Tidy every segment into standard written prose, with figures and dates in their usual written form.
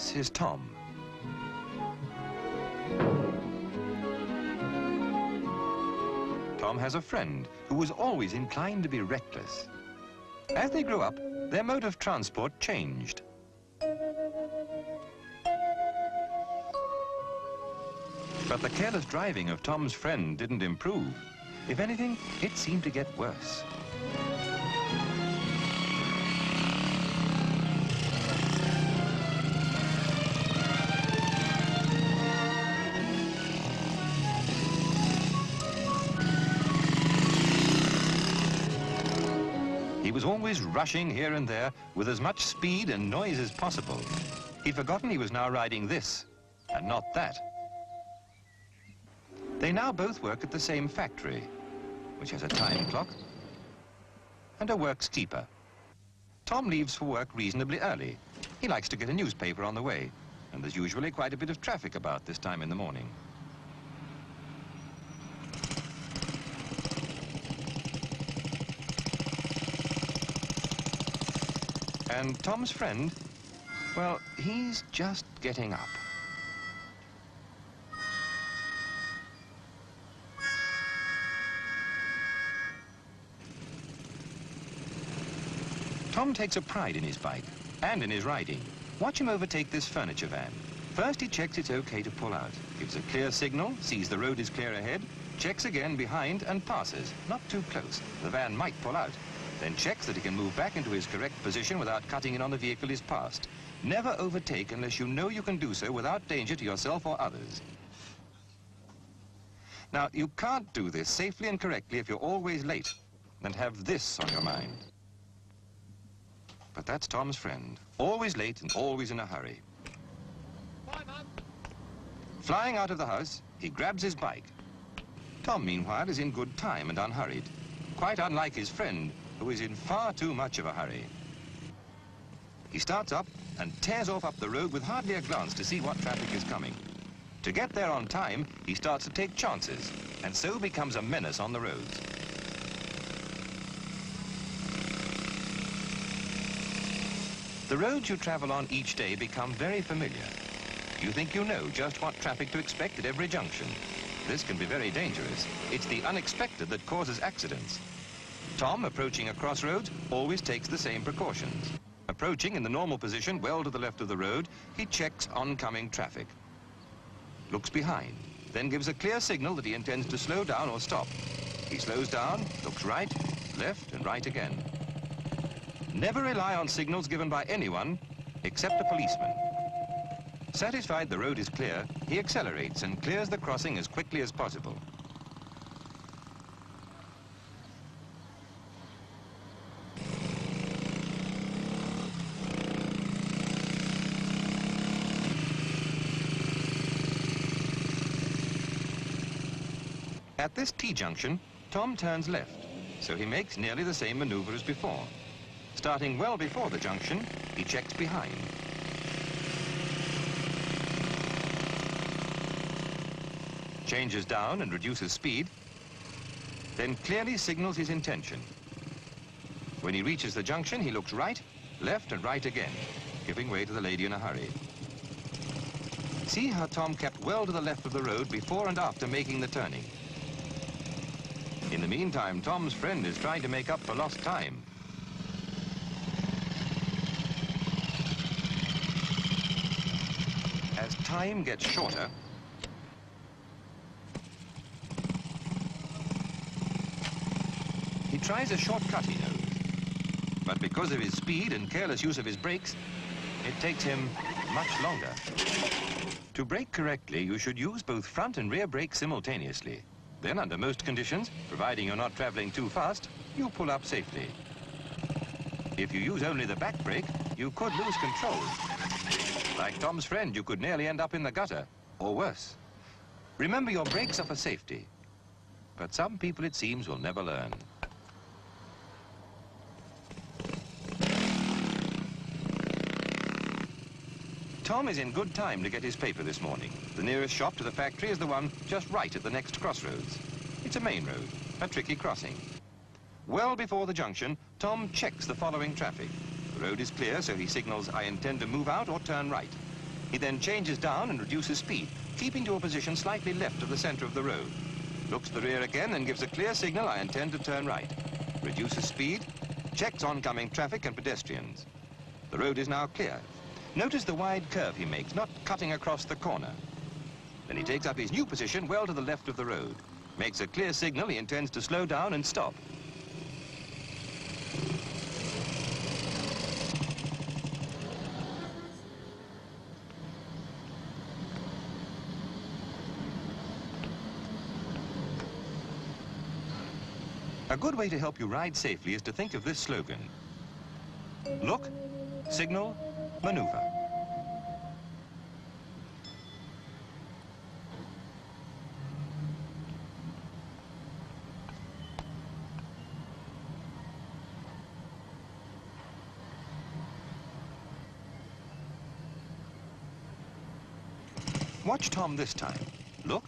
This is Tom. Tom has a friend who was always inclined to be reckless. As they grew up, their mode of transport changed. But the careless driving of Tom's friend didn't improve. If anything, it seemed to get worse. He was always rushing here and there with as much speed and noise as possible. He'd forgotten he was now riding this, and not that. They now both work at the same factory, which has a time clock and a works keeper. Tom leaves for work reasonably early. He likes to get a newspaper on the way, and there's usually quite a bit of traffic about this time in the morning. And Tom's friend, well, he's just getting up. Tom takes a pride in his bike and in his riding. Watch him overtake this furniture van. First he checks it's okay to pull out, gives a clear signal, sees the road is clear ahead, checks again behind and passes, not too close. The van might pull out. Then checks that he can move back into his correct position without cutting in on the vehicle he's passed. Never overtake unless you know you can do so without danger to yourself or others. Now, you can't do this safely and correctly if you're always late and have this on your mind. But that's Tom's friend, always late and always in a hurry. Bye, Mum. Flying out of the house, he grabs his bike. Tom, meanwhile, is in good time and unhurried, quite unlike his friend, who is in far too much of a hurry. He starts up and tears off up the road with hardly a glance to see what traffic is coming. To get there on time, he starts to take chances, and so becomes a menace on the roads. The roads you travel on each day become very familiar. You think you know just what traffic to expect at every junction. This can be very dangerous. It's the unexpected that causes accidents. Tom, approaching a crossroads, always takes the same precautions. Approaching in the normal position, well to the left of the road, he checks oncoming traffic. Looks behind, then gives a clear signal that he intends to slow down or stop. He slows down, looks right, left, and right again. Never rely on signals given by anyone except a policeman. Satisfied the road is clear, he accelerates and clears the crossing as quickly as possible. At this T-junction, Tom turns left, so he makes nearly the same maneuver as before. Starting well before the junction, he checks behind. Changes down and reduces speed, then clearly signals his intention. When he reaches the junction, he looks right, left, and right again, giving way to the lady in a hurry. See how Tom kept well to the left of the road before and after making the turning. In the meantime, Tom's friend is trying to make up for lost time. As time gets shorter, he tries a shortcut he knows, but because of his speed and careless use of his brakes, it takes him much longer. To brake correctly, you should use both front and rear brakes simultaneously. Then, under most conditions, providing you're not traveling too fast, you pull up safely. If you use only the back brake, you could lose control. Like Tom's friend, you could nearly end up in the gutter, or worse. Remember, your brakes are for safety. But some people, it seems, will never learn. Tom is in good time to get his paper this morning. The nearest shop to the factory is the one just right at the next crossroads. It's a main road, a tricky crossing. Well before the junction, Tom checks the following traffic. The road is clear, so he signals, "I intend to move out or turn right." He then changes down and reduces speed, keeping to a position slightly left of the center of the road. Looks to the rear again and gives a clear signal, I intend to turn right. Reduces speed, checks oncoming traffic and pedestrians. The road is now clear. Notice the wide curve he makes, not cutting across the corner. Then he takes up his new position well to the left of the road. Makes a clear signal, he intends to slow down and stop. A good way to help you ride safely is to think of this slogan. Look, signal, maneuver. Watch Tom this time. Look,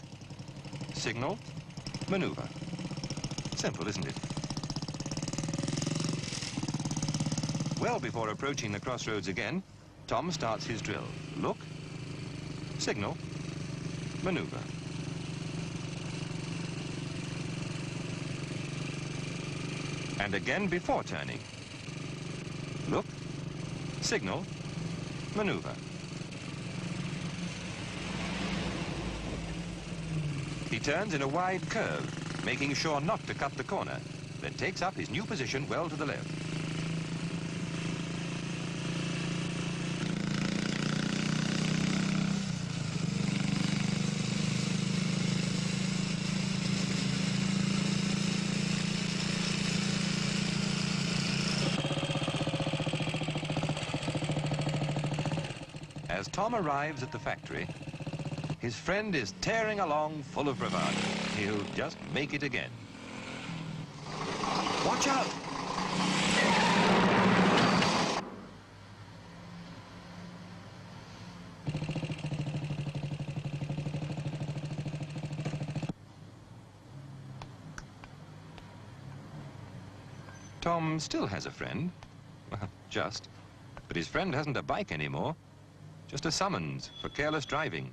signal, maneuver. Simple, isn't it? Well before approaching the crossroads again, Tom starts his drill. Look, signal, maneuver. And again before turning. Look, signal, maneuver. He turns in a wide curve, making sure not to cut the corner, then takes up his new position well to the left. As Tom arrives at the factory, his friend is tearing along full of bravado. He'll just make it again. Watch out! Tom still has a friend. Well, just. But his friend hasn't a bike anymore. Just a summons for careless driving.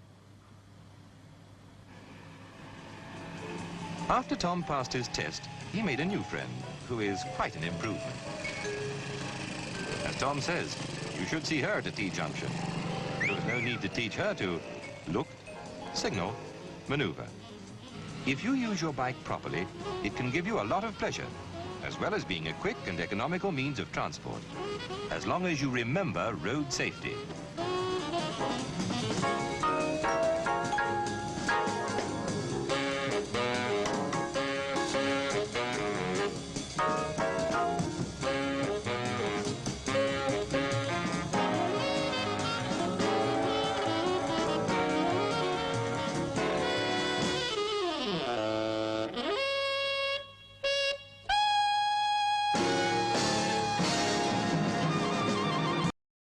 After Tom passed his test, he made a new friend, who is quite an improvement. As Tom says, you should see her at a T-junction. There was no need to teach her to look, signal, maneuver. If you use your bike properly, it can give you a lot of pleasure, as well as being a quick and economical means of transport, as long as you remember road safety.